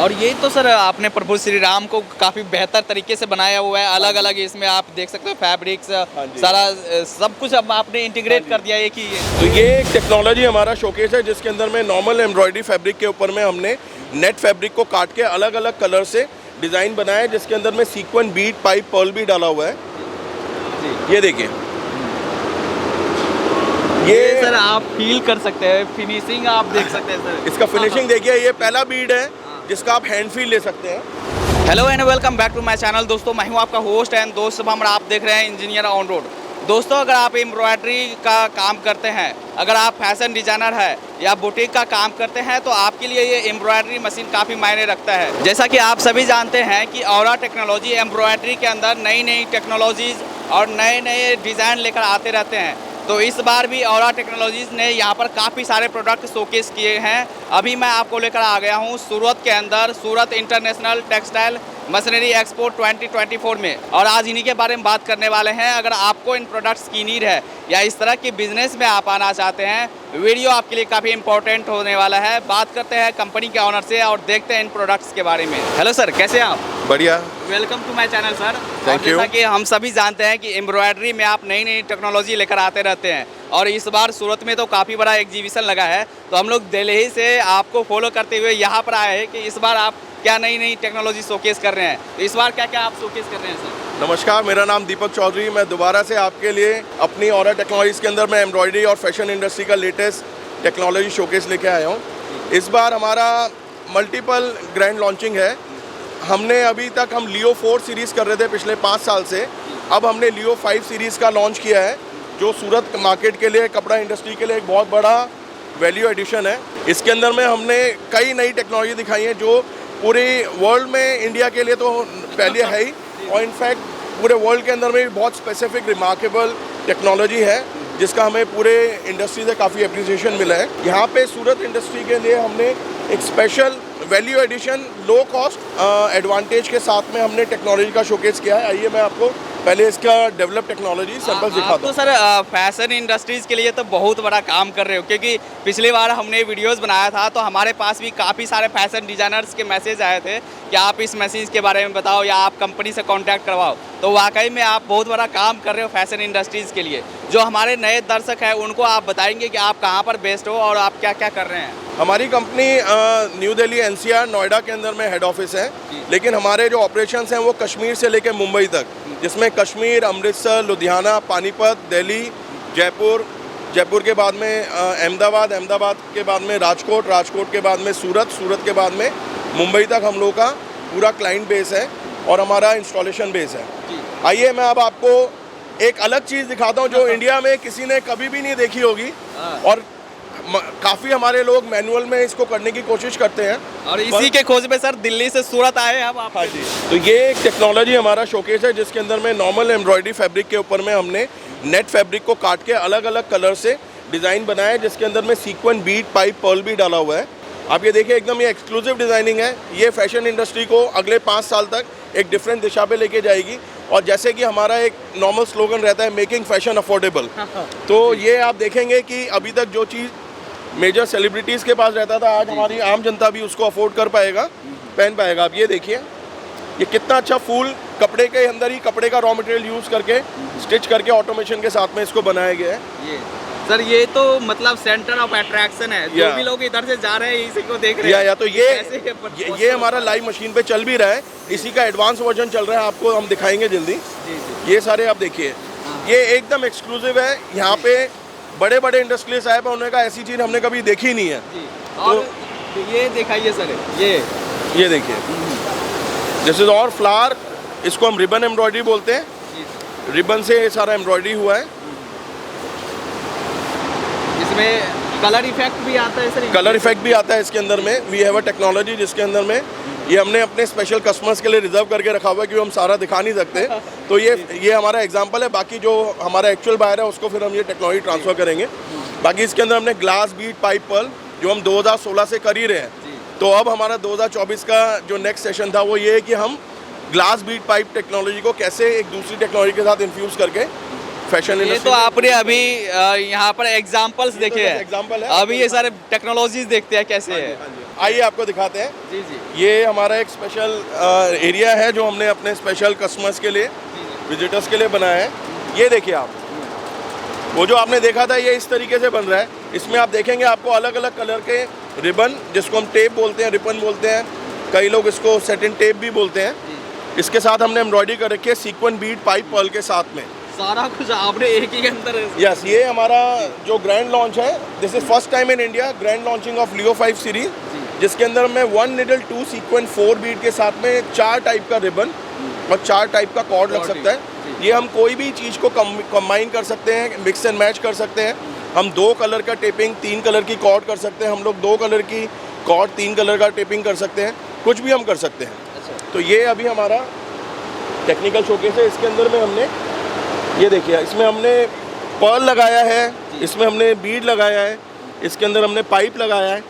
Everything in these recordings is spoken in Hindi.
और ये तो सर आपने प्रभु श्री राम को काफ़ी बेहतर तरीके से बनाया हुआ है, अलग अलग इसमें आप देख सकते हो फैब्रिक्स सारा सब कुछ अब आपने इंटीग्रेट कर दिया है कि तो ये एक टेक्नोलॉजी हमारा शोकेस है जिसके अंदर में नॉर्मल एम्ब्रॉयडरी फैब्रिक के ऊपर में हमने नेट फैब्रिक को काट के अलग अलग कलर से डिज़ाइन बनाया है, जिसके अंदर में सीक्वेंस बीट पाइप पर्ल भी डाला हुआ है जी। ये देखिए, ये सर आप फील कर सकते हैं, फिनिशिंग आप देख सकते हैं सर, इसका फिनिशिंग देखिए। ये पहला बीड है जिसका आप हैंड फील ले सकते हैं। Hello and welcome back to my channel. दोस्तों मैं हूं आपका होस्ट एंड दोस्त शुभम, आप देख रहे हैं इंजीनियर ऑन रोड। दोस्तों अगर आप एम्ब्रॉयडरी का काम करते हैं, अगर आप फैशन डिज़ाइनर है या बुटीक का काम करते हैं तो आपके लिए ये एम्ब्रॉयडरी मशीन काफ़ी मायने रखता है। जैसा कि आप सभी जानते हैं कि औरा टेक्नोलॉजी एम्ब्रॉयडरी के अंदर नई नई टेक्नोलॉजीज़ और नए नए डिज़ाइन लेकर आते रहते हैं। तो इस बार भी औरा टेक्नोलॉजीज़ ने यहाँ पर काफ़ी सारे प्रोडक्ट शोकेस किए हैं। अभी मैं आपको लेकर आ गया हूँ सूरत के अंदर, सूरत इंटरनेशनल टेक्सटाइल मशीनरी एक्सपो 2024 में, और आज इन्हीं के बारे में बात करने वाले हैं। अगर आपको इन प्रोडक्ट्स की नीड है या इस तरह के बिजनेस में आप आना चाहते हैं, वीडियो आपके लिए काफ़ी इंपॉर्टेंट होने वाला है। बात करते हैं कंपनी के ऑनर से और देखते हैं इन प्रोडक्ट्स के बारे में। हेलो सर, कैसे हैं आप? बढ़िया, welcome to my channel sir. Thank you. जैसा कि हम सभी जानते हैं कि एम्ब्रॉयडरी में आप नई नई टेक्नोलॉजी लेकर आते रहते हैं, और इस बार सूरत में तो काफ़ी बड़ा एग्जीबिशन लगा है, तो हम लोग दिल्ली से आपको फॉलो करते हुए यहाँ पर आए हैं कि इस बार आप क्या नई नई टेक्नोलॉजी शोकेस कर रहे हैं। तो इस बार क्या क्या आप शोकेस कर रहे हैं सर? नमस्कार, मेरा नाम दीपक चौधरी। मैं दोबारा से आपके लिए अपनी औरा टेक्नोलॉजीज़ के अंदर मैं एम्ब्रॉयडरी और फैशन इंडस्ट्री का लेटेस्ट टेक्नोलॉजी शोकेस लेके आया हूँ। इस बार हमारा मल्टीपल ग्रैंड लॉन्चिंग है। हमने अभी तक हम लियो 4 सीरीज़ कर रहे थे पिछले 5 साल से, अब हमने लियो 5 सीरीज़ का लॉन्च किया है, जो सूरत मार्केट के लिए, कपड़ा इंडस्ट्री के लिए एक बहुत बड़ा वैल्यू एडिशन है। इसके अंदर में हमने कई नई टेक्नोलॉजी दिखाई है जो पूरे वर्ल्ड में, इंडिया के लिए तो पहले है ही, और इनफैक्ट पूरे वर्ल्ड के अंदर में भी बहुत स्पेसिफिक रिमार्केबल टेक्नोलॉजी है जिसका हमें पूरे इंडस्ट्री से काफ़ी एप्रिसिएशन मिला है। यहाँ पे सूरत इंडस्ट्री के लिए हमने एक special value addition low cost advantage के साथ में हमने टेक्नोलॉजी का शोकेस किया है। आइए मैं आपको पहले इसका डेवलप टेक्नोलॉजी सैंपल दिखाता हूँ। तो सर फैशन इंडस्ट्रीज़ के लिए तो बहुत बड़ा काम कर रहे हो, क्योंकि पिछली बार हमने वीडियोस बनाया था तो हमारे पास भी काफ़ी सारे फैशन डिज़ाइनर्स के मैसेज आए थे कि आप इस मशीन के बारे में बताओ या आप कंपनी से कांटेक्ट करवाओ। तो वाकई में आप बहुत बड़ा काम कर रहे हो फैशन इंडस्ट्रीज़ के लिए। जो हमारे नए दर्शक हैं उनको आप बताएंगे कि आप कहाँ पर बेस्ड हो और आप क्या क्या कर रहे हैं। हमारी company new Delhi, NCR, Noida के अंदर में हेड ऑफिस है, लेकिन हमारे जो ऑपरेशंस हैं वो कश्मीर से लेकर मुंबई तक, जिसमें कश्मीर, अमृतसर, लुधियाना, पानीपत, दिल्ली, जयपुर, जयपुर के बाद में अहमदाबाद, अहमदाबाद के बाद में राजकोट, राजकोट के बाद में सूरत, सूरत के बाद में मुंबई तक हम लोग का पूरा क्लाइंट बेस है और हमारा इंस्टॉलेशन बेस है। आइए मैं अब आपको एक अलग चीज़ दिखाता हूँ जो इंडिया में किसी ने कभी भी नहीं देखी होगी, और काफ़ी हमारे लोग मैनुअल में इसको करने की कोशिश करते हैं, और इसी के खोज में सर दिल्ली से सूरत आए हैं आप। हाँ जी। तो ये एक टेक्नोलॉजी हमारा शोकेस है जिसके अंदर में नॉर्मल एम्ब्रॉयडरी फैब्रिक के ऊपर में हमने नेट फैब्रिक को काट के अलग अलग कलर से डिज़ाइन बनाया है, जिसके अंदर में सीक्वेंस बीट पाइप पर्ल भी डाला हुआ है। आप ये देखिए, एकदम ये एक्सक्लूसिव डिज़ाइनिंग है। ये फैशन इंडस्ट्री को अगले 5 साल तक एक डिफरेंट दिशा पे लेके जाएगी। और जैसे कि हमारा एक नॉर्मल स्लोगन रहता है, मेकिंग फैशन अफोर्डेबल, तो ये आप देखेंगे कि अभी तक जो चीज़ मेजर सेलिब्रिटीज़ के पास रहता था, आज हमारी आम जनता भी उसको अफोर्ड कर पाएगा, पहन पाएगा। आप ये देखिए, ये कितना अच्छा फूल कपड़े के अंदर ही कपड़े का रॉ मटेरियल यूज़ करके स्टिच करके ऑटोमेशन के साथ में इसको बनाया गया है। ये सर, ये तो मतलब सेंटर ऑफ अट्रैक्शन है, जो भी लोग इधर से जा रहे हैं इसी को देख रहे हैं। या तो ये हमारा लाइव मशीन पे चल भी रहा है, इसी का एडवांस वर्जन चल रहा है, आपको हम दिखाएंगे जल्दी। ये सारे आप देखिए, ये एकदम एक्सक्लूसिव है। यहाँ पे बड़े बड़े इंडस्ट्रियलिस्ट आए, पर उन्होंने कहा ऐसी चीज़ हमने कभी देखी नहीं है। और ये दिखाइए सर, ये देखिए, दिस इज और फ्लावर, इसको हम रिबन एम्ब्रॉयडरी बोलते हैं। रिबन से ये सारा एम्ब्रॉयडरी हुआ है। इसमें कलर इफेक्ट भी आता है सर? कलर इफेक्ट भी आता है इसके अंदर में। वी हैव अ टेक्नोलॉजी जिसके अंदर में ये हमने अपने स्पेशल कस्टमर्स के लिए रिजर्व करके रखा हुआ है, क्योंकि हम सारा दिखा नहीं सकते। तो ये हमारा एग्जांपल है। बाकी जो हमारा एक्चुअल बायर है उसको फिर हम ये टेक्नोलॉजी ट्रांसफ़र करेंगे। बाकी इसके अंदर हमने ग्लास बीट पाइप पर्ल, जो हम 2016 से कर ही रहे हैं, तो अब हमारा 2024 का जो नेक्स्ट सेशन था वो ये है कि हम ग्लास बीट पाइप टेक्नोलॉजी को कैसे एक दूसरी टेक्नोलॉजी के साथ इन्फ्यूज़ करके फैशन ये तो आपने अभी यहाँ पर एग्जांपल्स देखे हैं, एग्जांपल है। अभी ये सारे टेक्नोलॉजीज देखते हैं कैसे है। आइए आपको दिखाते हैं। जी जी ये हमारा एक स्पेशल एरिया है जो हमने अपने स्पेशल कस्टमर्स के लिए, विजिटर्स के लिए बनाया है। ये देखिए आप, वो जो आपने देखा था ये इस तरीके से बन रहा है। इसमें आप देखेंगे आपको अलग अलग कलर के रिबन, जिसको हम टेप बोलते हैं, रिबन बोलते हैं, कई लोग इसको सेटिन टेप भी बोलते हैं, इसके साथ हमने एम्ब्रॉयडरी कर रखी है सीक्वेंस बीड पाइप पर्ल के साथ में। सारा कुछ आपने एक ही के अंदर यस, ये हमारा जो ग्रैंड लॉन्च है, this is first time in India grand launching of Leo 5 series, जिसके अंदर में 1 नीडल 2 सीक्वेंस 4 बीड के साथ में 4 टाइप का रिबन और 4 टाइप का कॉर्ड लग सकता है। ये हम कोई भी चीज़ को कंबाइन कर सकते हैं, मिक्स एंड मैच कर सकते हैं। हम 2 कलर का टेपिंग, 3 कलर की कॉर्ड कर सकते हैं, हम लोग 2 कलर की कॉर्ड 3 कलर का टेपिंग कर सकते हैं, कुछ भी हम कर सकते हैं। तो ये अभी हमारा टेक्निकल शोकेस है। इसके अंदर में हमने ये देखिए, इसमें हमने पर्ल लगाया है, इसमें हमने बीड लगाया है, इसके अंदर हमने पाइप लगाया है,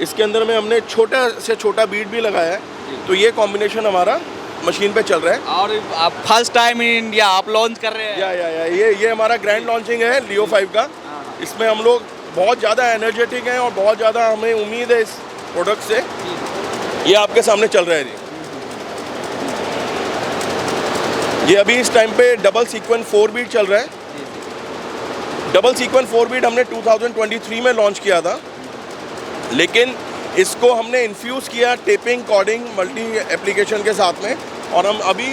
इसके अंदर में हमने छोटा से छोटा बीड भी लगाया है। तो ये कॉम्बिनेशन हमारा मशीन पे चल रहा है और आप फर्स्ट टाइम इन इंडिया आप लॉन्च कर रहे हैं। या ये हमारा ग्रैंड लॉन्चिंग है लियो 5 का। इसमें हम लोग बहुत ज़्यादा एनर्जेटिक हैं और बहुत ज़्यादा हमें उम्मीद है इस प्रोडक्ट से। ये आपके सामने चल रहा है जी। ये अभी इस टाइम पे डबल सीक्वेंस 4 बीट चल रहा है। डबल सीक्वेंस 4 बीट हमने 2023 में लॉन्च किया था, लेकिन इसको हमने इन्फ्यूज़ किया टेपिंग, कॉर्डिंग, मल्टी एप्लीकेशन के साथ में, और हम अभी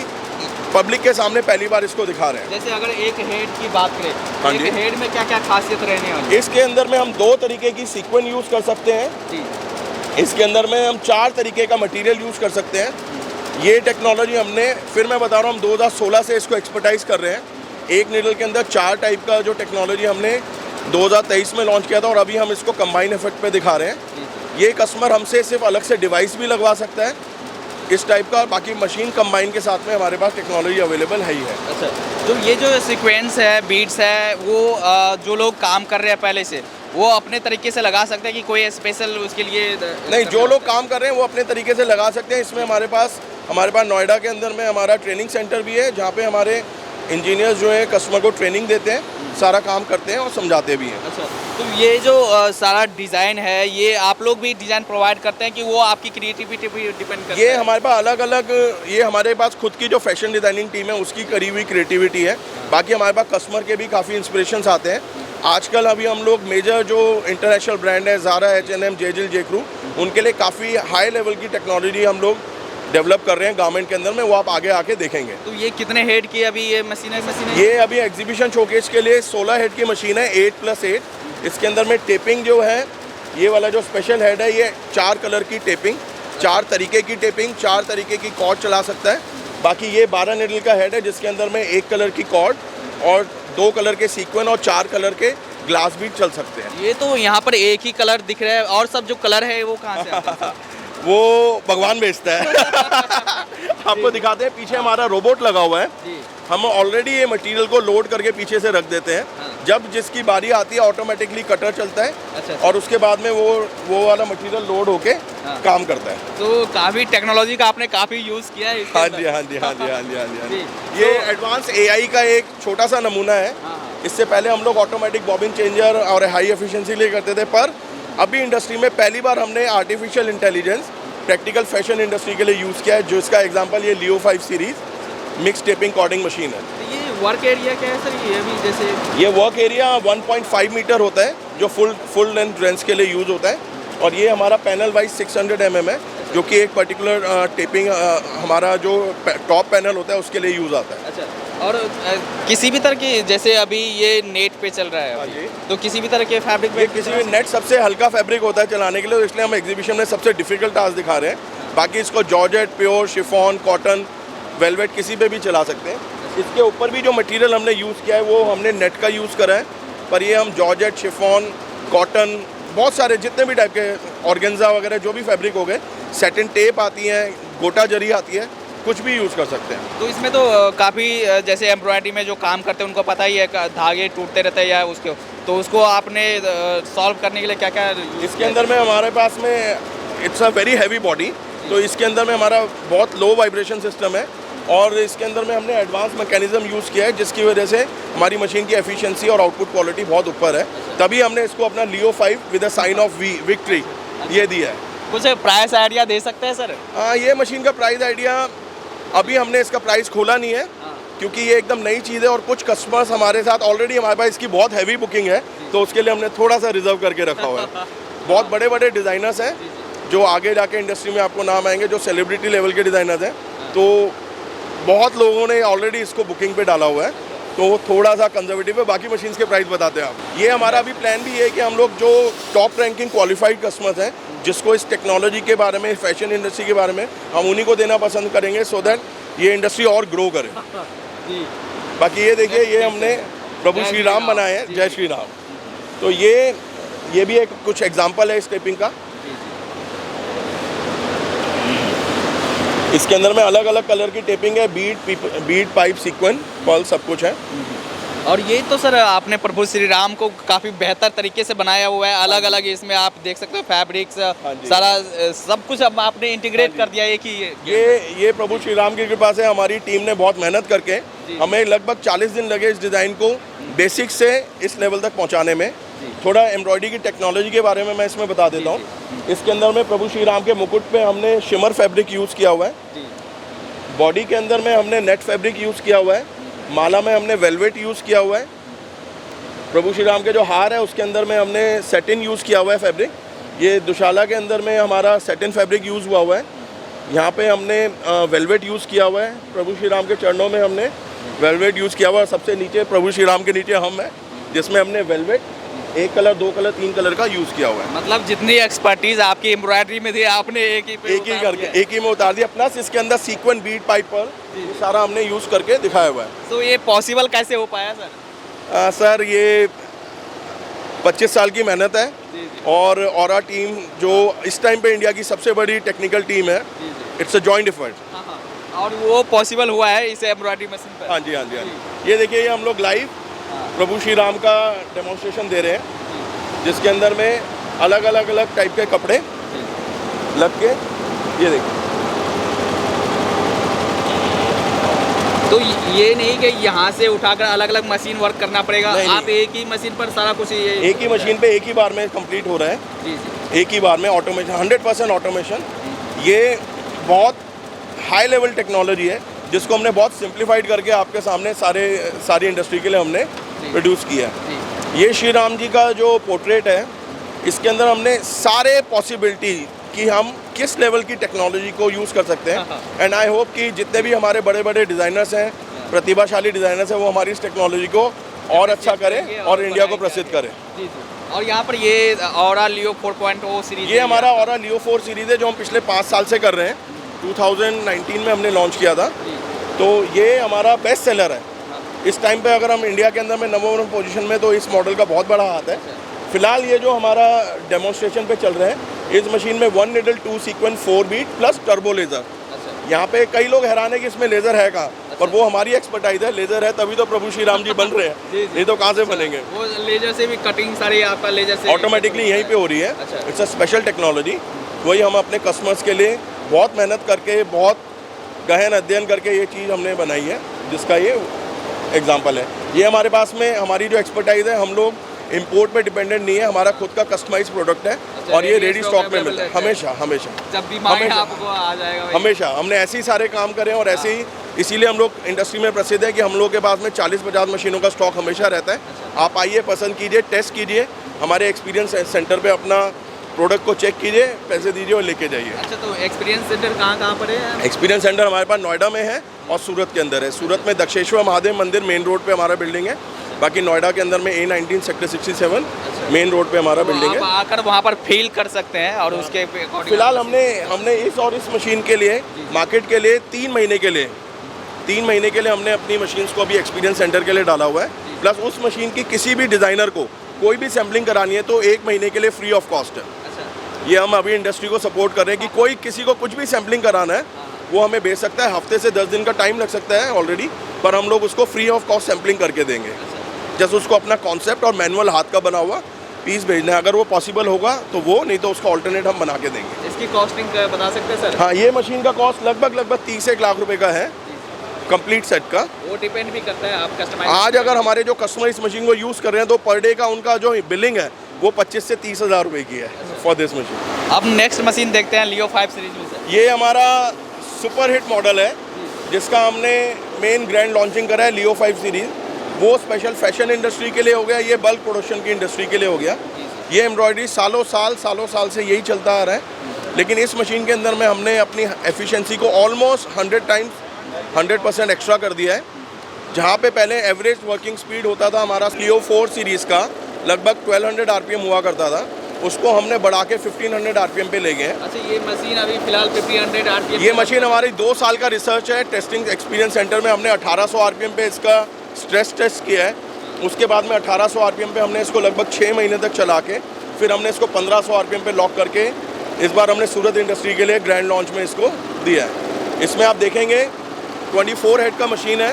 पब्लिक के सामने पहली बार इसको दिखा रहे हैं। जैसे अगर एक हेड की बात हाँ करें, जी। एक हेड में क्या क्या खासियत रहने वाली है? इसके अंदर में हम 2 तरीके की सीक्वेंस यूज़ कर सकते हैं। जी इसके अंदर में हम 4 तरीके का मटेरियल यूज़ कर सकते हैं। ये टेक्नोलॉजी हमने, फिर मैं बता रहा हूँ, हम 2016 से इसको एक्सपर्टाइज कर रहे हैं। एक नीडल के अंदर 4 टाइप का जो टेक्नोलॉजी हमने 2023 में लॉन्च किया था, और अभी हम इसको कंबाइन इफेक्ट पे दिखा रहे हैं। ये कस्टमर हमसे सिर्फ अलग से डिवाइस भी लगवा सकता है इस टाइप का, बाकी मशीन कंबाइन के साथ में हमारे पास टेक्नोलॉजी अवेलेबल है ही है। अच्छा, तो ये जो सीक्वेंस है, बीट्स है, वो जो लोग काम कर रहे हैं पहले से, वो अपने तरीके से लगा सकते हैं कि कोई स्पेशल उसके लिए नहीं, जो लोग काम कर रहे हैं वो अपने तरीके से लगा सकते हैं। इसमें हमारे पास नोएडा के अंदर में हमारा ट्रेनिंग सेंटर भी है, जहाँ पे हमारे इंजीनियर्स जो है कस्टमर को ट्रेनिंग देते हैं, सारा काम करते हैं और समझाते भी हैं। अच्छा, तो ये जो सारा डिज़ाइन है, ये आप लोग भी डिज़ाइन प्रोवाइड करते हैं कि वो आपकी क्रिएटिविटी पे डिपेंड करता है? ये हमारे पास अलग अलग, ये हमारे पास खुद की जो फैशन डिज़ाइनिंग टीम है उसकी करी हुई क्रिएटिविटी है। बाकी हमारे पास कस्टमर के भी काफ़ी इंस्पिरेशंस आते हैं। आजकल अभी हम लोग मेजर जो इंटरनेशनल ब्रांड है, ज़ारा, H&M, जेजिल, जेक्रू, उनके लिए काफ़ी हाई लेवल की टेक्नोलॉजी हम लोग डेवलप कर रहे हैं गारमेंट के अंदर में, वो आप आगे आके देखेंगे। तो ये कितने हेड की अभी ये मशीन है? ये अभी एग्जीबिशन शोकेस के लिए 16 हेड की मशीन है, 8+8। इसके अंदर में टेपिंग जो है, ये वाला जो स्पेशल हेड है, ये 4 कलर की टेपिंग, 4 तरीके की टेपिंग, 4 तरीके की कॉर्ड चला सकता है। बाकी ये 12 नीडल का हेड है, जिसके अंदर में 1 कलर की कॉर्ड और 2 कलर के सीक्वेंस और 4 कलर के ग्लास बीट चल सकते हैं। ये तो यहाँ पर एक ही कलर दिख रहा है, और सब जो कलर है वो कहाँ से आता है? वो भगवान बेचता है। आपको दिखाते हैं, पीछे हमारा रोबोट लगा हुआ है। जी। हम ऑलरेडी ये मटेरियल को लोड करके पीछे से रख देते हैं। हाँ। जब जिसकी बारी आती है ऑटोमेटिकली कटर चलता है। अच्छा। और उसके बाद में वो वाला मटेरियल लोड होके हाँ। काम करता है। तो काफ़ी टेक्नोलॉजी का आपने काफ़ी यूज़ किया है इसके हाँ अंदर। जी, हाँ जी, हाँ जी, हाँ जी, हाँ जी, हाँ जी। जी। ये एडवांस AI का एक छोटा सा नमूना है। हाँ। इससे पहले हम लोग ऑटोमेटिक बॉबिन चेंजर और हाई एफिशिएंसी लिए करते थे, पर अभी इंडस्ट्री में पहली बार हमने artificial intelligence practical fashion industry के लिए यूज़ किया है, जो इसका एग्जांपल ये Leo 5 series mix taping cording machine है। तो ये वर्क एरिया क्या है सर? ये अभी जैसे ये वर्क एरिया 1.5 मीटर होता है, जो फुल लेंथ ड्रेंस के लिए यूज़ होता है, और ये हमारा पैनल वाइज 600 mm है, जो कि एक पर्टिकुलर टेपिंग हमारा जो टॉप पैनल होता है उसके लिए यूज़ आता है। अच्छा, और किसी भी तरह की, जैसे अभी ये नेट पे चल रहा है हाँ अभी, जी। तो किसी भी तरह के फैब्रिक ये किसी भी नेट सबसे हल्का फैब्रिक होता है चलाने के लिए, तो इसलिए हम एग्जीबिशन में सबसे डिफिकल्ट टास्क दिखा रहे हैं। बाकी इसको georgette, pure, chiffon, cotton, velvet किसी पे भी चला सकते हैं। इसके ऊपर भी जो मटेरियल हमने यूज़ किया है वो हमने नेट का यूज़ करा है, पर ये हम जॉर्जेट, शिफॉन, कॉटन, बहुत सारे जितने भी टाइप के ऑर्गेन्जा वगैरह जो भी फैब्रिक हो गए, सेटिन टेप आती हैं, गोटा जरी आती है, कुछ भी यूज़ कर सकते हैं। तो इसमें तो काफ़ी, जैसे एम्ब्रॉयडरी में जो काम करते हैं उनको पता ही है, धागे टूटते रहते हैं या उसके, तो उसको आपने सॉल्व करने के लिए क्या क्या इसके अंदर में हमारे पास में it's a very heavy body, तो इसके अंदर में हमारा बहुत लो वाइब्रेशन सिस्टम है, और इसके अंदर में हमने एडवांस मैकेनिज्म यूज़ किया है, जिसकी वजह से हमारी मशीन की एफिशिएंसी और आउटपुट क्वालिटी बहुत ऊपर है। तभी हमने इसको अपना Leo 5 with a sign of victory ये दिया है। कुछ प्राइस आइडिया दे सकते हैं सर? ये मशीन का प्राइस आइडिया अभी हमने इसका प्राइस खोला नहीं है, क्योंकि ये एकदम नई चीज़ है और कुछ कस्टमर्स हमारे साथ ऑलरेडी, हमारे पास इसकी बहुत हैवी बुकिंग है, तो उसके लिए हमने थोड़ा सा रिजर्व करके रखा हुआ है। बहुत बड़े बड़े डिज़ाइनर्स हैं जो आगे जाके इंडस्ट्री में आपको नाम आएंगे, जो सेलिब्रिटी लेवल के डिज़ाइनर्स हैं, तो बहुत लोगों ने ऑलरेडी इसको बुकिंग पे डाला हुआ है, तो वो थोड़ा सा कंजर्वेटिव है। बाकी मशीन्स के प्राइस बताते हैं आप। ये हमारा अभी प्लान भी है कि हम लोग जो टॉप रैंकिंग क्वालिफाइड कस्टमर्स हैं, जिसको इस टेक्नोलॉजी के बारे में, फैशन इंडस्ट्री के बारे में, हम उन्हीं को देना पसंद करेंगे, सो दैट ये इंडस्ट्री और ग्रो करे। बाकी ये देखिए, ये हमने प्रभु श्री राम बनाए हैं, जय श्री राम। तो ये भी एक कुछ एग्जांपल है इस टेपिंग का। इसके अंदर में अलग अलग कलर की टेपिंग है, बीट पाइप सीक्वेंस पर्ल सब कुछ है। और ये तो सर आपने प्रभु श्री राम को काफ़ी बेहतर तरीके से बनाया हुआ है, अलग अलग इसमें आप देख सकते हो फैब्रिक्स, सारा सब कुछ अब आपने इंटीग्रेट कर दिया एक ही। ये प्रभु श्री राम की कृपा से हमारी टीम ने बहुत मेहनत करके, हमें लगभग 40 दिन लगे इस डिज़ाइन को बेसिक से इस लेवल तक पहुंचाने में। थोड़ा एम्ब्रॉयडरी की टेक्नोलॉजी के बारे में मैं इसमें बता देता हूँ। इसके अंदर में प्रभु श्री राम के मुकुट पे हमने शिमर फैब्रिक यूज़ किया हुआ है, बॉडी के अंदर में हमने नेट फैब्रिक यूज़ किया हुआ है, माला में हमने वेलवेट यूज़ किया हुआ है, प्रभु श्री राम के जो हार है उसके अंदर में हमने सेटिन यूज़ किया हुआ है फैब्रिक। ये दुशाला के अंदर में हमारा सेटिन फैब्रिक यूज़ हुआ है। यहाँ पे हमने वेलवेट यूज़ किया हुआ है, प्रभु श्री राम के चरणों में हमने वेलवेट यूज़ किया हुआ है। सबसे नीचे प्रभु श्री राम के नीचे हम हैं, जिसमें हमने वेलवेट 1 कलर 2 कलर 3 कलर का यूज़ किया हुआ है। मतलब जितनी एक्सपर्टीज आपकी एम्ब्रॉयडरी में थी, आपने एक ही में उतार दिया। प्लस इसके अंदर सीक्वेंस बीट पाइप पर ये सारा हमने यूज़ करके दिखाया हुआ है। तो ये पॉसिबल कैसे हो पाया सर? सर ये 25 साल की मेहनत है, और ऑरा टीम जो इस टाइम पे इंडिया की सबसे बड़ी टेक्निकल टीम है, इट्स अ जॉइंट एफर्ट। और वो पॉसिबल हुआ है इस एम्ब्रॉयडरी मशीन पर? हाँ जी, हाँ जी, हाँ जी। ये देखिए, ये हम लोग लाइव प्रभु श्री राम का डेमोन्स्ट्रेशन दे रहे हैं, जिसके अंदर में अलग अलग टाइप के कपड़े लग के, ये देखिए। तो ये नहीं कि यहाँ से उठाकर अलग अलग मशीन वर्क करना पड़ेगा, आप एक ही मशीन पर सारा कुछ एक ही मशीन पे एक ही बार में कंप्लीट हो रहा है। जी। एक ही बार में ऑटोमेशन, 100% ऑटोमेशन। ये बहुत हाई लेवल टेक्नोलॉजी है, जिसको हमने बहुत सिंप्लीफाइड करके आपके सामने सारी इंडस्ट्री के लिए हमने प्रोड्यूस किया है। ये श्री राम जी का जो पोर्ट्रेट है, इसके अंदर हमने सारे पॉसिबिलिटी कि हम किस लेवल की टेक्नोलॉजी को यूज़ कर सकते हैं। एंड आई होप कि जितने भी हमारे बड़े बड़े डिज़ाइनर्स हैं, प्रतिभाशाली डिज़ाइनर्स हैं, वो हमारी इस टेक्नोलॉजी को और अच्छा करें और इंडिया को प्रसिद्ध करें। और यहाँ पर ये ऑरा लियो 4.0 सीरीज, ये हमारा ऑरा लियो 4 सीरीज़ है, जो हम पिछले 5 साल से कर रहे हैं। 2019 में हमने लॉन्च किया था, तो ये हमारा बेस्ट सेलर है इस टाइम पे। अगर हम इंडिया के अंदर में नंबर 1 पोजीशन में, तो इस मॉडल का बहुत बड़ा हाथ है। फिलहाल ये जो हमारा डेमोन्स्ट्रेशन पे चल रहे हैं, इस मशीन में 1 needle 2 sequence 4 bead plus turbo laser. यहाँ पे कई लोग हैरान है कि इसमें लेज़र है कहाँ, पर वो हमारी एक्सपर्टाइज है। लेज़र है तभी तो प्रभु श्री राम जी बन रहे हैं, नहीं तो कहाँ से बनेंगे। वो लेज़र से भी कटिंग सारी आपका लेज़र से ऑटोमेटिकली यहीं पे हो रही है। It's a special technology. वही हम अपने कस्टमर्स के लिए बहुत मेहनत करके, बहुत गहन अध्ययन करके ये चीज़ हमने बनाई है, जिसका ये एग्जाम्पल है। ये हमारे पास में हमारी जो एक्सपर्टाइज है, हम लोग इंपोर्ट पे डिपेंडेंट नहीं है, हमारा खुद का कस्टमाइज प्रोडक्ट है। और ये रेडी स्टॉक में मिलता है हमेशा जब भी मांगे आपको आ जाएगा। हमेशा हमने ऐसे ही सारे काम करे, और ऐसे ही इसीलिए हम लोग इंडस्ट्री में प्रसिद्ध है कि हम लोग के पास में 40-50 मशीनों का स्टॉक हमेशा रहता है। आप आइए, पसंद कीजिए, टेस्ट कीजिए, हमारे एक्सपीरियंस सेंटर पे अपना प्रोडक्ट को चेक कीजिए, पैसे दीजिए और लेके जाइए। अच्छा, तो एक्सपीरियंस सेंटर कहाँ पर है? एक्सपीरियंस सेंटर हमारे पास नोएडा में है और सूरत के अंदर है। सूरत में दक्षेश्वर महादेव मंदिर मेन रोड पे हमारा बिल्डिंग है। बाकी नोएडा के अंदर में A19 सेक्टर 67 मेन रोड पे हमारा बिल्डिंग है। आप आकर वहाँ पर फील कर सकते हैं। और उसके फिलहाल हमने इस मशीन के लिए मार्केट के लिए 3 महीने के लिए हमने अपनी मशीन्स को अभी एक्सपीरियंस सेंटर के लिए डाला हुआ है। प्लस उस मशीन की किसी भी डिज़ाइनर को कोई भी सैम्पलिंग करानी है तो 1 महीने के लिए फ्री ऑफ कॉस्ट है। ये हम अभी इंडस्ट्री को सपोर्ट कर रहे हैं कि कोई किसी को कुछ भी सैम्पलिंग कराना है वो हमें भेज सकता है। हफ्ते से 10 दिन का टाइम लग सकता है ऑलरेडी, पर हम लोग उसको फ्री ऑफ कॉस्ट सैम्पलिंग करके देंगे। जैसे उसको अपना कॉन्सेप्ट और मैनुअल हाथ का बना हुआ पीस भेजना है, अगर वो पॉसिबल होगा तो वो, नहीं तो उसका ऑल्टरनेट हम बना के देंगे। इसकी कॉस्टिंग बता सकते हैं सर? हाँ, ये मशीन का कॉस्ट लगभग 30 लाख रुपए का है कंप्लीट सेट का। वो डिपेंड भी करता है आप कस्टमाइज। आज अगर हमारे जो कस्टमर इस मशीन को यूज़ कर रहे हैं तो पर डे का उनका जो बिलिंग है वो 25 से 30 हज़ार रुपये की है फॉर दिस मशीन। अब नेक्स्ट मशीन देखते हैं लियो 5 सीरीज में से। ये हमारा सुपर हिट मॉडल है जिसका हमने मेन ग्रैंड लॉन्चिंग करा है लियो 5 सीरीज़। वो स्पेशल फैशन इंडस्ट्री के लिए हो गया, ये बल्क प्रोडक्शन की इंडस्ट्री के लिए हो गया। ये एम्ब्रॉयडरी सालों साल से यही चलता आ रहा है, लेकिन इस मशीन के अंदर में हमने अपनी एफिशिएंसी को ऑलमोस्ट 100% एक्स्ट्रा कर दिया है। जहाँ पे पहले एवरेज वर्किंग स्पीड होता था हमारा लियो 4 सीरीज़ का लगभग 1200 आरपीएम हुआ करता था, उसको हमने बढ़ा के 1500 आरपीएम पे ले गए हैं। अच्छा, ये मशीन अभी फिलहाल 1500 आरपीएम। ये मशीन हमारी 2 साल का रिसर्च है, टेस्टिंग एक्सपीरियंस सेंटर में हमने 1800 आरपीएम पे इसका स्ट्रेस टेस्ट किया है। उसके बाद में 1800 आरपीएम पे हमने इसको लगभग 6 महीने तक चला के फिर हमने इसको 1500 आरपीएम पे लॉक करके इस बार हमने सूरत इंडस्ट्री के लिए ग्रैंड लॉन्च में इसको दिया है। इसमें आप देखेंगे 24 हेड का मशीन है,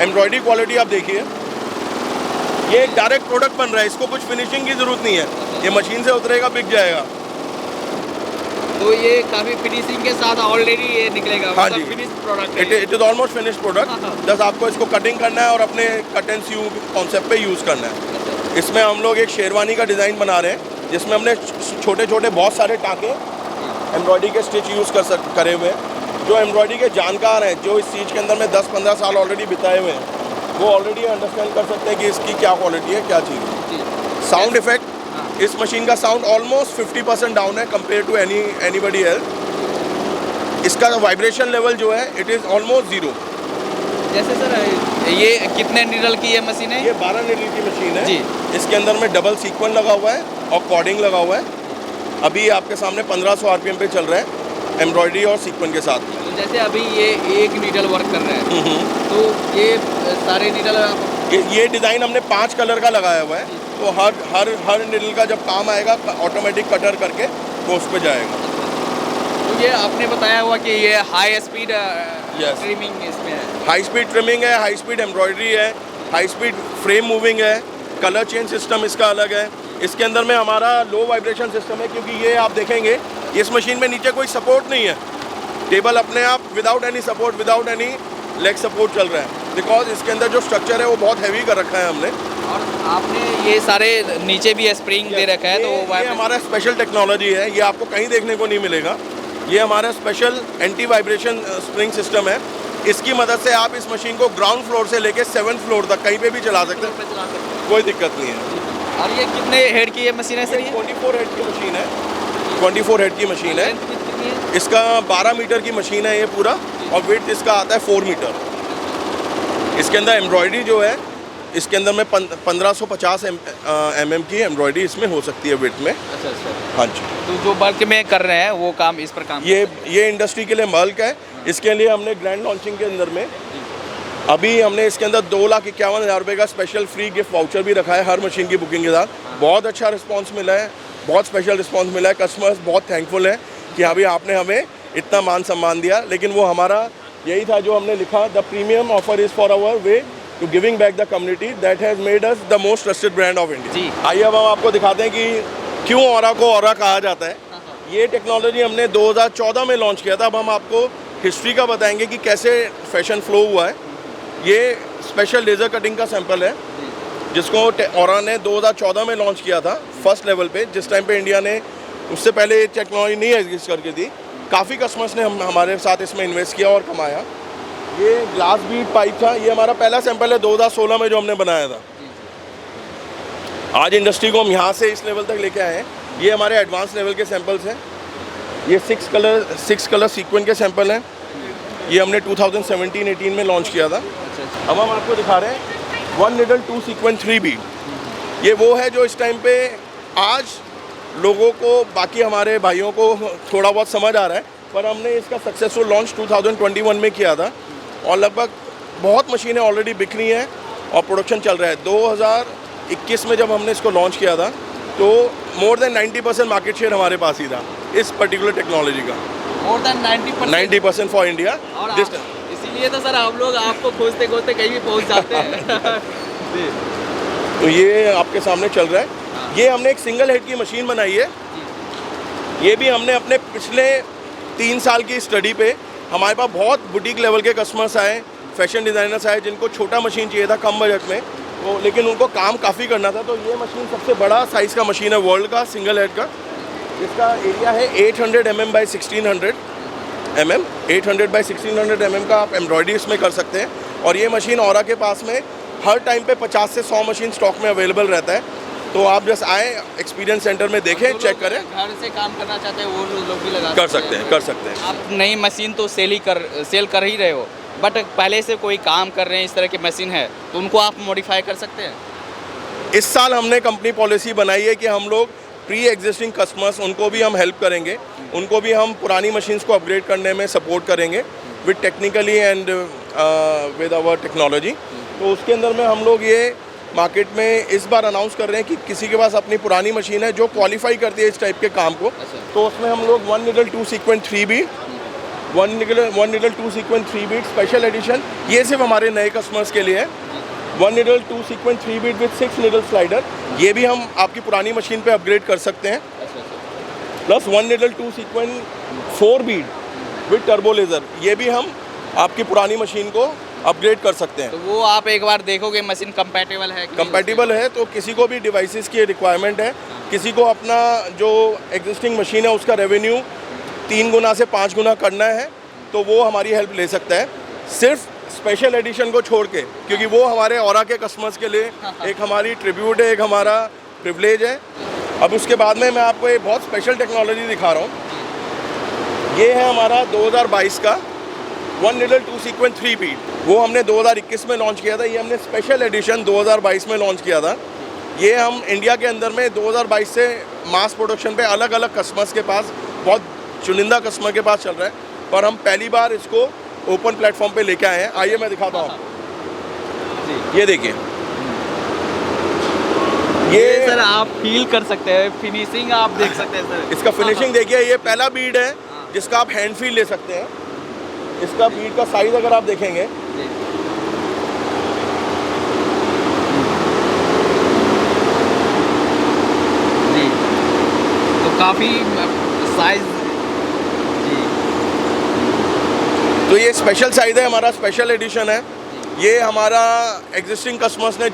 एम्ब्रॉयडरी क्वालिटी आप देखिए, ये एक डायरेक्ट प्रोडक्ट बन रहा है, इसको कुछ फिनिशिंग की ज़रूरत नहीं है, ये मशीन से उतरेगा बिक जाएगा। तो ये काफ़ी फिनिशिंग के साथ ऑलरेडी ये निकलेगा। हाँ जी, फिनिश प्रोडक्ट है। It is almost finish product. बस आपको इसको कटिंग करना है और अपने कट एंड सीव कॉन्सेप्ट पे यूज़ करना है। इसमें हम लोग एक शेरवानी का डिज़ाइन बना रहे हैं जिसमें हमने छोटे छोटे बहुत सारे टाँके एम्ब्रॉयडरी के स्टिच यूज़ करे हुए हैं। जो एम्ब्रॉयडरी के जानकार हैं, जो इस चीज़ के अंदर में 10-15 साल ऑलरेडी बिताए हुए हैं, वो ऑलरेडी अंडरस्टैंड कर सकते हैं कि इसकी क्या क्वालिटी है, क्या चीज़ है। साउंड इफेक्ट, इस मशीन का साउंड ऑलमोस्ट 50% डाउन है कंपेयर टू एनीबडी एल्स। इसका वाइब्रेशन लेवल जो है इट इज़ ऑलमोस्ट ज़ीरो। जैसे सर ये कितने नीडल की ये मशीन है? ये 12 नीडल की मशीन है जी। इसके अंदर में डबल सीक्वेंस लगा हुआ है और कॉर्डिंग लगा हुआ है। अभी आपके सामने 1500 आरपीएम पे चल रहा है एम्ब्रॉयडरी और सीक्वेंस के साथ। तो जैसे अभी ये एक नीडल वर्क कर रहे हैं, तो ये सारे नीडल ये डिज़ाइन हमने 5 कलर का लगाया हुआ है, तो हर नीडल का जब काम आएगा ऑटोमेटिक कटर करके वो उस पर जाएगा। तो ये आपने बताया हुआ कि ये हाई स्पीड ट्रिमिंग इसमें है। हाई स्पीड ट्रिमिंग है, हाई स्पीड एम्ब्रॉयडरी है, हाई स्पीड फ्रेम मूविंग है, कलर चेंज सिस्टम इसका अलग है। इसके अंदर में हमारा लो वाइब्रेशन सिस्टम है, क्योंकि ये आप देखेंगे इस मशीन में नीचे कोई सपोर्ट नहीं है, टेबल अपने आप without any support, without any leg support चल रहा है, बिकॉज इसके अंदर जो स्ट्रक्चर है वो बहुत हैवी कर रखा है हमने। और आपने ये सारे नीचे भी स्प्रिंग दे रखा है, तो ये हमारा स्पेशल टेक्नोलॉजी है, ये आपको कहीं देखने को नहीं मिलेगा। ये हमारा special anti vibration spring system है। इसकी मदद से आप इस मशीन को ग्राउंड फ्लोर से लेके 7th फ्लोर तक कहीं पे भी चला सकते हैं, कोई दिक्कत नहीं है। और ये कितने हेड की ये मशीन है सर? ये 24 हेड की मशीन है, 24 हेड की मशीन है। इसका 12 मीटर की मशीन है ये पूरा, और वेट इसका आता है 4 मीटर। इसके अंदर एम्ब्रॉयडरी जो है इसके अंदर में 1550 mm की एम्ब्रॉयडरी इसमें हो सकती है वेट में। अच्छा। हाँ जी। तो जो बल्क में कर रहे हैं वो काम इस पर काम ये इंडस्ट्री के लिए बल्क है। इसके लिए हमने ग्रैंड लॉन्चिंग के अंदर में अभी हमने इसके अंदर 2,51,000 रुपये का स्पेशल फ्री गिफ्ट वाउचर भी रखा है हर मशीन की बुकिंग के साथ। बहुत अच्छा रिस्पांस मिला है, बहुत स्पेशल रिस्पांस मिला है। कस्टमर्स बहुत थैंकफुल हैं कि अभी आपने हमें इतना मान सम्मान दिया, लेकिन वो हमारा यही था जो हमने लिखा, the premium offer is for our way to giving back the community that has made us the most trusted brand of India. जी। आइए अब हम आपको दिखाते हैं कि क्यों ऑरा को ऑरा कहा जाता है। ये टेक्नोलॉजी हमने 2014 में लॉन्च किया था। अब हम आपको हिस्ट्री का बताएंगे कि कैसे फैशन फ्लो हुआ है। ये स्पेशल लेज़र कटिंग का सैंपल है जिसको ऑरा ने 2014 में लॉन्च किया था फर्स्ट लेवल पे, जिस टाइम पे इंडिया ने, उससे पहले ये टेक्नोलॉजी नहीं एग्जिस्ट करके थी। काफ़ी कस्टमर्स ने हमारे साथ इसमें इन्वेस्ट किया और कमाया। ये ग्लास बीट पाइप था, ये हमारा पहला सैंपल है 2016 में जो हमने बनाया था। आज इंडस्ट्री को हम यहाँ से इस लेवल तक लेके आए हैं। ये हमारे एडवांस लेवल के सैंपल्स हैं। ये 6 कलर सीक्वेंस के सैंपल हैं। ये हमने 2017-18 में लॉन्च किया था। अब हम आपको दिखा रहे हैं 1 नीडल 2 सीक्वेंस 3 बीट। ये वो है जो इस टाइम पे आज लोगों को, बाकी हमारे भाइयों को थोड़ा बहुत समझ आ रहा है, पर हमने इसका सक्सेसफुल लॉन्च 2021 में किया था और लगभग बहुत मशीनें ऑलरेडी बिक रही हैं और प्रोडक्शन चल रहा है। 2021 में जब हमने इसको लॉन्च किया था तो मोर देन 90% मार्केट शेयर हमारे पास ही था इस पर्टिकुलर टेक्नोलॉजी का। More than 90% for India. इसीलिए तो सर हम लोग आपको खोजते खोजते कहीं भी पहुंच जाते हैं। तो ये आपके सामने चल रहा है। ये हमने एक सिंगल हेड की मशीन बनाई है। ये भी हमने अपने पिछले 3 साल की स्टडी पे, हमारे पास बहुत बुटीक लेवल के कस्टमर्स आए, फैशन डिज़ाइनर्स आए जिनको छोटा मशीन चाहिए था कम बजट में, तो लेकिन उनको काम काफ़ी करना था, तो ये मशीन सबसे बड़ा साइज़ का मशीन है वर्ल्ड का, सिंगल हेड का। इसका एरिया है 800 mm by 1600 mm। 800 by 1600 mm का आप एम्ब्रॉयडरी इसमें कर सकते हैं। और ये मशीन औरा के पास में हर टाइम पे 50 से 100 मशीन स्टॉक में अवेलेबल रहता है। तो आप जस्ट आए, एक्सपीरियंस सेंटर में देखें, चेक करें। घर से काम करना चाहते हैं वो लोग भी लगा कर सकते हैं, कर सकते हैं। आप नई मशीन तो सेल कर ही रहे हो, बट पहले से कोई काम कर रहे हैं इस तरह की मशीन है तो उनको आप मॉडिफाई कर सकते हैं। इस साल हमने कंपनी पॉलिसी बनाई है कि हम लोग प्री एग्जिस्टिंग कस्टमर्स उनको भी हम हेल्प करेंगे, उनको भी हम पुरानी मशीन्स को अपग्रेड करने में सपोर्ट करेंगे with technically and with our technology. तो उसके अंदर में हम लोग ये मार्केट में इस बार अनाउंस कर रहे हैं कि किसी के पास अपनी पुरानी मशीन है जो क्वालिफाई करती है इस टाइप के काम को, तो उसमें हम लोग 1 needle 2 sequence 3 bead, 1 needle 2 sequence 3 bead special edition, ये सिर्फ हमारे नए कस्टमर्स के लिए है। 1 needle 2 sequence 3 bead with 6 needle slider, ये भी हम आपकी पुरानी मशीन पे अपग्रेड कर सकते हैं। Plus 1 needle 2 sequence 4 bead with turbo laser, ये भी हम आपकी पुरानी मशीन को अपग्रेड कर सकते हैं। तो वो आप एक बार देखोगे मशीन कंपैटिबल है? कंपैटिबल है, तो किसी को भी डिवाइसेस की रिक्वायरमेंट है, किसी को अपना जो एग्जिस्टिंग मशीन है उसका रेवेन्यू 3 गुना से 5 गुना करना है, तो वो हमारी हेल्प ले सकता है, सिर्फ स्पेशल एडिशन को छोड़ के, क्योंकि वो हमारे औरा के कस्टमर्स के लिए एक हमारी ट्रिब्यूट है, एक हमारा प्रिविलेज है। अब उसके बाद में मैं आपको एक बहुत स्पेशल टेक्नोलॉजी दिखा रहा हूँ। ये है हमारा 2022 का 1 needle 2 sequence 3 bead, वो हमने 2021 में लॉन्च किया था। ये हमने स्पेशल एडिशन 2022 में लॉन्च किया था। ये हम इंडिया के अंदर में 2022 से मास प्रोडक्शन पे अलग अलग कस्टमर्स के पास, बहुत चुनिंदा कस्टमर के पास चल रहा है, पर हम पहली बार इसको ओपन प्लेटफॉर्म पे लेके आए हैं। आइए मैं दिखाता हूँ आपको। ये देखिए, ये सर आप फील कर सकते हैं, फिनिशिंग आप देख सकते हैं सर। इसका फिनिशिंग देखिए, ये पहला बीड है जिसका आप हैंड फील ले सकते हैं। इसका बीड का साइज अगर आप देखेंगे, जी, तो काफ़ी साइज जी, तो ये स्पेशल साइज है, हमारा स्पेशल एडिशन है। ये हमारा एग्जिस्टिंग कस्टमर्स ने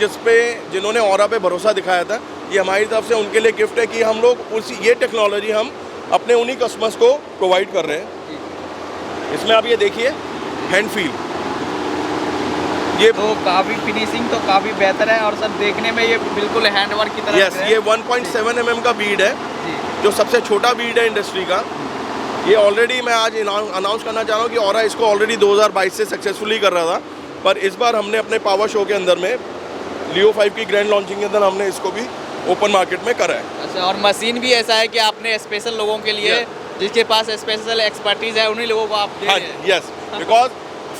जिन्होंने औरा पे भरोसा दिखाया था, ये हमारी तरफ से उनके लिए गिफ्ट है कि हम लोग ये टेक्नोलॉजी हम अपने उन्हीं कस्टमर्स को प्रोवाइड कर रहे हैं। इसमें आप ये देखिए हैंड फील, ये तो काफ़ी फिनिशिंग तो काफ़ी बेहतर है, और सर देखने में ये बिल्कुल हैंड वर्क की तरह यस, ये 1.7 mm का बीड है, जो सबसे छोटा बीड है इंडस्ट्री का। ये ऑलरेडी मैं आज अनाउंस करना चाह रहा हूँ कि औरा इसको ऑलरेडी 2022 से सक्सेसफुली कर रहा था, पर इस बार हमने अपने पावर शो के अंदर में लियो 5 की ग्रैंड लॉन्चिंग के अंदर हमने इसको भी ओपन मार्केट में करा है। अच्छा, और मशीन भी ऐसा है कि आपने स्पेशल लोगों के लिए, जिसके पास स्पेशल एक्सपर्टीज़ है, उन्हीं लोगों को आप दे रहे हैं। यस, बिकॉज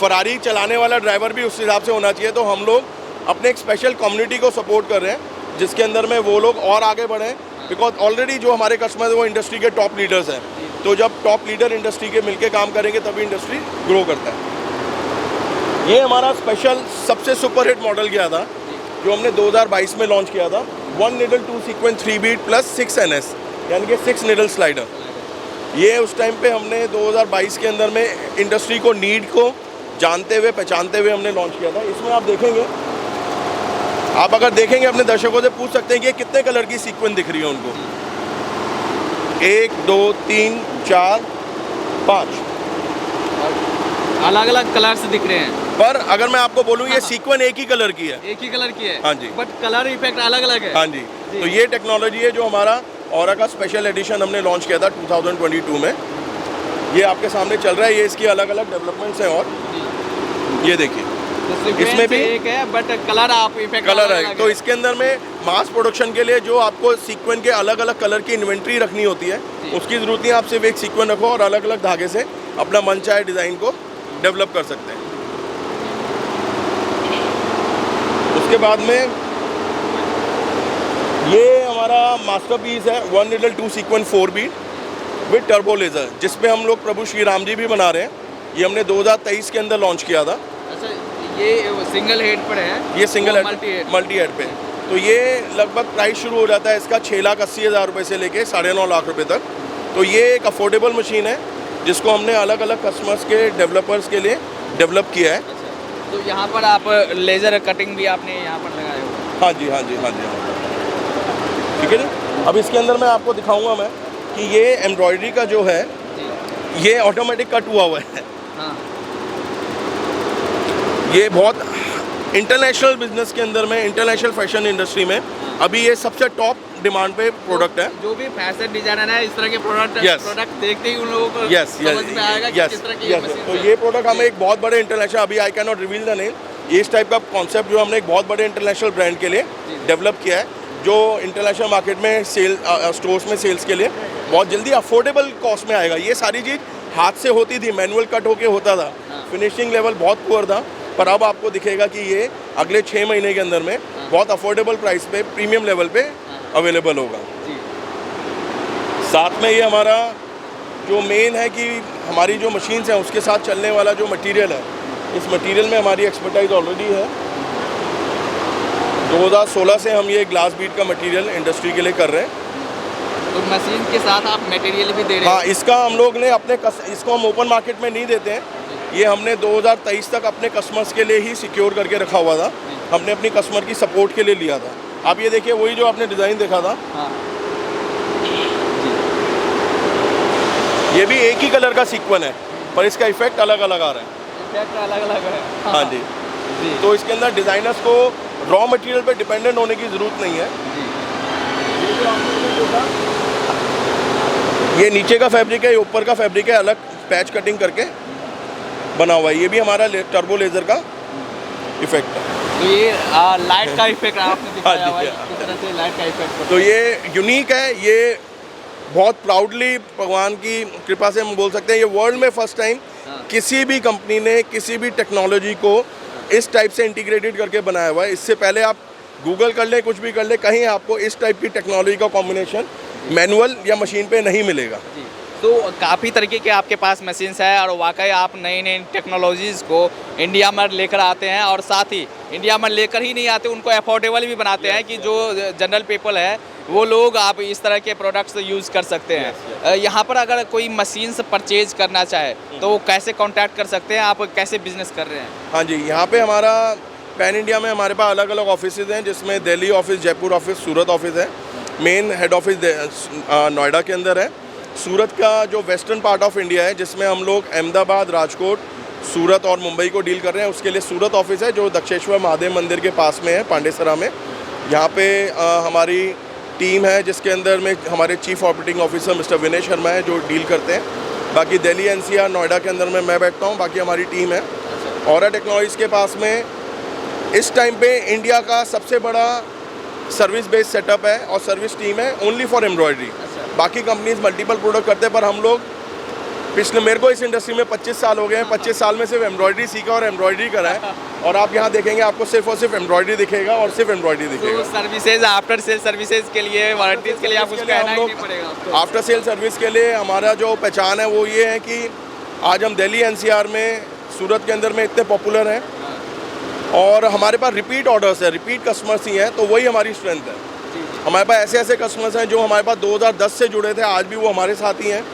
फरारी चलाने वाला ड्राइवर भी उस हिसाब से होना चाहिए, तो हम लोग अपने एक स्पेशल कम्युनिटी को सपोर्ट कर रहे हैं, जिसके अंदर में वो लोग और आगे बढ़ें। बिकॉज ऑलरेडी जो हमारे कस्टमर है वो इंडस्ट्री के टॉप लीडर्स हैं, तो जब टॉप लीडर इंडस्ट्री के मिलके काम करेंगे तभी इंडस्ट्री ग्रो करता है। ये हमारा स्पेशल सबसे सुपर हिट मॉडल गया था, जो हमने 2022 में लॉन्च किया था। 1 needle 2 sequence 3 bead plus 6 NS, यानी कि 6 needle स्लाइडर। ये उस टाइम पे हमने 2022 के अंदर में इंडस्ट्री को नीड को जानते हुए, पहचानते हुए हमने लॉन्च किया था। इसमें आप देखेंगे, आप अगर देखेंगे अपने दर्शकों से पूछ सकते हैं कि कितने कलर की सीक्वेंस दिख रही है उनको। 1 2 3 4 5 अलग अलग कलर्स दिख रहे हैं, पर अगर मैं आपको बोलूँ ये सीक्वेंस एक ही कलर की है। एक ही कलर की है, हाँ जी, बट कलर इफेक्ट अलग अलग है। हाँ जी, तो ये टेक्नोलॉजी है जो हमारा औरा का स्पेशल एडिशन हमने लॉन्च किया था 2022 में। ये आपके सामने चल रहा है, ये इसकी अलग अलग डेवलपमेंट्स हैं। और ये देखिए, इसमें भी एक है, बट कलर आप इफेक्ट कलर है। तो इसके अंदर में मास प्रोडक्शन के लिए जो आपको सीक्वेंस के अलग अलग कलर की इन्वेंट्री रखनी होती है, उसकी ज़रूरत नहीं। आप सिर्फ एक सीक्वेंस रखो और अलग अलग धागे से अपना मन चाहे डिज़ाइन को डेवलप कर सकते हैं। उसके बाद में ये हमारा मास्टरपीस है 1 needle 2 sequence 4 bead with turbo laser, जिसपे हम लोग प्रभु श्री राम जी भी बना रहे हैं। ये हमने 2023 के अंदर लॉन्च किया था। अच्छा, ये सिंगल हेड पर है, ये सिंगल हेड मल्टी हेड पे, तो ये लगभग प्राइस शुरू हो जाता है इसका 6,80,000 रुपये से लेके 9.5 लाख रुपये तक। तो ये एक अफोर्डेबल मशीन है जिसको हमने अलग अलग कस्टमर्स के डेवलपर्स के लिए डेवलप किया है। अच्छा, तो यहाँ पर आप लेज़र कटिंग भी आपने यहाँ पर लगाए हो? हाँ जी, हाँ जी, हाँ जी, हाँ जी। ठीक है जी। अब इसके अंदर मैं आपको दिखाऊंगा मैं कि ये एम्ब्रॉयडरी का जो है ये ऑटोमेटिक कट हुआ है। हाँ। ये बहुत इंटरनेशनल बिजनेस के अंदर में, इंटरनेशनल फैशन इंडस्ट्री में अभी ये सबसे टॉप डिमांड पे प्रोडक्ट है। जो भी फैशन डिजाइनर है इस तरह के प्रोडक्ट Yes. देखते ही उन लोगों को यस समझ में आएगा कि यस किस तरह की ये यस। मशीन तो है। ये प्रोडक्ट हमें एक बहुत बड़े इंटरनेशनल, अभी I can not reveal the name, इस टाइप का कॉन्सेप्ट जो हमने एक बहुत बड़े इंटरनेशनल ब्रांड के लिए डेवलप किया है, जो इंटरनेशनल मार्केट में सेल स्टोर्स में सेल्स के लिए बहुत जल्दी अफोर्डेबल कॉस्ट में आएगा। ये सारी चीज़ हाथ से होती थी, मैनुअल कट होके होता था, फिनिशिंग लेवल बहुत पुअर था, पर अब आपको दिखेगा कि ये अगले 6 महीने के अंदर में बहुत अफोर्डेबल प्राइस पे, प्रीमियम लेवल पे अवेलेबल होगा। साथ में ये हमारा जो मेन है कि हमारी जो मशीन्स हैं उसके साथ चलने वाला जो मटेरियल है, इस मटेरियल में हमारी एक्सपर्टाइज ऑलरेडी है। 2016 से हम ये ग्लास बीट का मटेरियल इंडस्ट्री के लिए कर रहे हैं। तो मशीन के साथ आप मटेरियल भी दे रहे हाँ, हैं? इसका हम लोग ने अपने इसको हम ओपन मार्केट में नहीं देते हैं, ये हमने 2023 तक अपने कस्टमर्स के लिए ही सिक्योर करके रखा हुआ था। हमने अपनी कस्टमर की सपोर्ट के लिए लिया था। आप ये देखिए, वही जो आपने डिज़ाइन देखा था, हाँ। ये भी एक ही कलर का सीक्वेंस है, पर इसका इफेक्ट अलग अलग आ रहा है। इफेक्ट अलग अलग है। हाँ जी। तो इसके अंदर डिज़ाइनर्स को रॉ मटेरियल पे डिपेंडेंट होने की ज़रूरत नहीं है। ये नीचे का फैब्रिक है, ये ऊपर का फैब्रिक है, अलग पैच कटिंग करके बना हुआ है। ये भी हमारा टर्बो लेज़र का इफेक्ट है। तो ये लाइट का इफेक्ट आपने दिखाया हुआ है, किस तरह से लाइट का इफेक्ट। तो ये यूनिक है, ये बहुत प्राउडली भगवान की कृपा से हम बोल सकते हैं, ये वर्ल्ड में फर्स्ट टाइम किसी भी कंपनी ने किसी भी टेक्नोलॉजी को इस टाइप से इंटीग्रेटेड करके बनाया हुआ है। इससे पहले आप गूगल कर ले, कुछ भी कर ले, कहीं आपको इस टाइप की टेक्नोलॉजी का कॉम्बिनेशन मैनुअल या मशीन पे नहीं मिलेगा। तो काफ़ी तरीके के आपके पास मशीन्स है और वाकई आप नई नई टेक्नोलॉजीज़ को इंडिया में लेकर आते हैं, और साथ ही इंडिया में लेकर ही नहीं आते, उनको अफोर्डेबल भी बनाते हैं कि जो जनरल पीपल है वो लोग आप इस तरह के प्रोडक्ट्स यूज़ कर सकते हैं। यहाँ पर अगर कोई मशीन्स परचेज करना चाहे तो वो कैसे कांटेक्ट कर सकते हैं, आप कैसे बिजनेस कर रहे हैं? हाँ जी, यहाँ पे हमारा पैन इंडिया में हमारे पास अलग अलग ऑफिसेज हैं, जिसमें दिल्ली ऑफिस, जयपुर ऑफिस, सूरत ऑफिस है। मेन हेड ऑफिस नोएडा के अंदर है। सूरत का जो वेस्टर्न पार्ट ऑफ इंडिया है, जिसमें हम लोग अहमदाबाद, राजकोट, सूरत और मुंबई को डील कर रहे हैं, उसके लिए सूरत ऑफिस है जो दक्षेश्वर महादेव मंदिर के पास में है, पांडेसरा में। यहाँ पे हमारी टीम है, जिसके अंदर में हमारे chief operating officer mister Vinay Sharma है जो डील करते हैं। बाकी दिल्ली, एनसीआर, नोएडा के अंदर में मैं बैठता हूँ, बाकी हमारी टीम है। ऑरा टेक्नोलॉजीज़ के पास में इस टाइम पे इंडिया का सबसे बड़ा सर्विस बेस्ड सेटअप है और सर्विस टीम है ओनली फॉर एम्ब्रॉयडरी। बाकी कंपनीज मल्टीपल प्रोडक्ट करते हैं, पर हम लोग मेरे को इस इंडस्ट्री में 25 साल हो गए हैं। 25 साल में सिर्फ एम्ब्रॉयडरी सीखा और एम्ब्रॉयडरी करा है, और आप यहाँ देखेंगे आपको सिर्फ और सिर्फ एम्ब्रॉयडरी दिखेगा और सिर्फ एम्ब्रॉयडरी दिखेगा। तो सर्विसेज, आफ्टर सेल सर्विसेज के लिए, वारंटीज के लिए आप कुछ कहना ही नहीं पड़ेगा। आफ्टर सेल सर्विस के लिए हमारा जो पहचान है वो ये है कि आज हम दिल्ली, एनसीआर में, सूरत के अंदर में इतने पॉपुलर हैं, और हमारे पास रिपीट ऑर्डर्स है, रिपीट कस्टमर्स ही हैं, तो वही हमारी स्ट्रेंथ है। हमारे पास ऐसे ऐसे कस्टमर्स हैं जो हमारे पास 2010 से जुड़े थे, आज भी वो हमारे साथ ही हैं।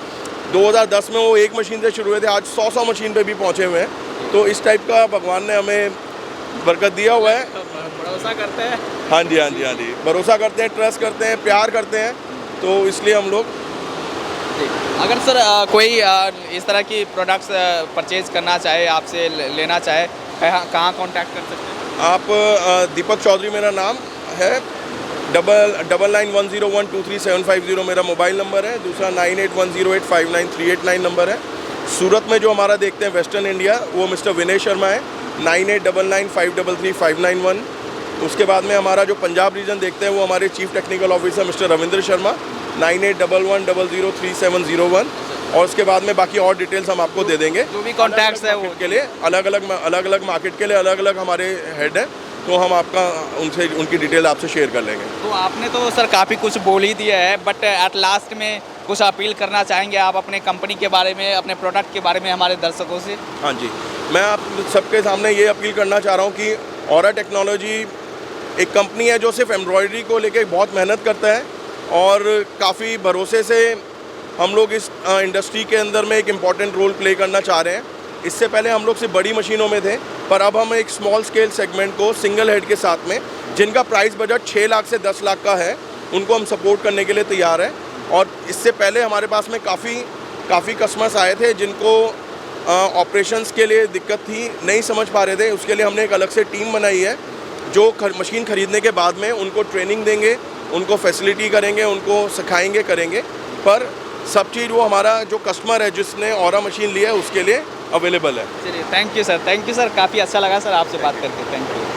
2010 में वो एक मशीन से शुरू हुए थे, आज 100 मशीन पे भी पहुंचे हुए हैं। तो इस टाइप का भगवान ने हमें बरकत दिया हुआ है। भरोसा करते हैं। हाँ जी, हाँ जी, हाँ जी, भरोसा करते हैं, ट्रस्ट करते हैं, प्यार करते हैं, तो इसलिए हम लोग। अगर सर कोई इस तरह की प्रोडक्ट्स परचेज करना चाहे, आपसे लेना चाहे, कहाँ कांटेक्ट कर सकते हैं? आप दीपक चौधरी मेरा नाम है, 9910123750 मेरा मोबाइल नंबर है। दूसरा 9810859389 नंबर है। सूरत में जो हमारा देखते हैं वेस्टर्न इंडिया, वो मिस्टर विनय शर्मा है, 9899533591। उसके बाद में हमारा जो पंजाब रीजन देखते हैं वो हमारे chief technical officer mister Ravindra Sharma, 9811003701। और उसके बाद में बाकी और डिटेल्स हम आपको दे देंगे। जो भी कॉन्टैक्ट्स है वो के लिए अलग अलग मार्केट के लिए अलग अलग हमारे हेड हैं, तो हम आपका उनसे उनकी डिटेल आपसे शेयर कर लेंगे। तो आपने तो सर काफ़ी कुछ बोल ही दिया है, बट एट लास्ट में कुछ अपील करना चाहेंगे आप अपने कंपनी के बारे में, अपने प्रोडक्ट के बारे में हमारे दर्शकों से? हाँ जी, मैं आप सबके सामने ये अपील करना चाह रहा हूँ कि ऑरा टेक्नोलॉजी एक कंपनी है जो सिर्फ एम्ब्रॉयडरी को लेके बहुत मेहनत करता है, और काफ़ी भरोसे से हम लोग इस इंडस्ट्री के अंदर में एक इम्पॉर्टेंट रोल प्ले करना चाह रहे हैं। इससे पहले हम लोग सिर्फ बड़ी मशीनों में थे, पर अब हम एक स्मॉल स्केल सेगमेंट को सिंगल हेड के साथ में, जिनका प्राइस बजट 6 लाख से 10 लाख का है, उनको हम सपोर्ट करने के लिए तैयार हैं। और इससे पहले हमारे पास में काफ़ी कस्टमर्स आए थे जिनको ऑपरेशंस के लिए दिक्कत थी, नहीं समझ पा रहे थे। उसके लिए हमने एक अलग से टीम बनाई है जो मशीन ख़रीदने के बाद में उनको ट्रेनिंग देंगे, उनको फैसिलिटी करेंगे, उनको सिखाएंगे, करेंगे। पर सब चीज़ वो हमारा जो कस्टमर है जिसने औरा मशीन लिया है उसके लिए अवेलेबल है। चलिए, थैंक यू सर, काफ़ी अच्छा लगा सर आपसे बात करके, थैंक यू।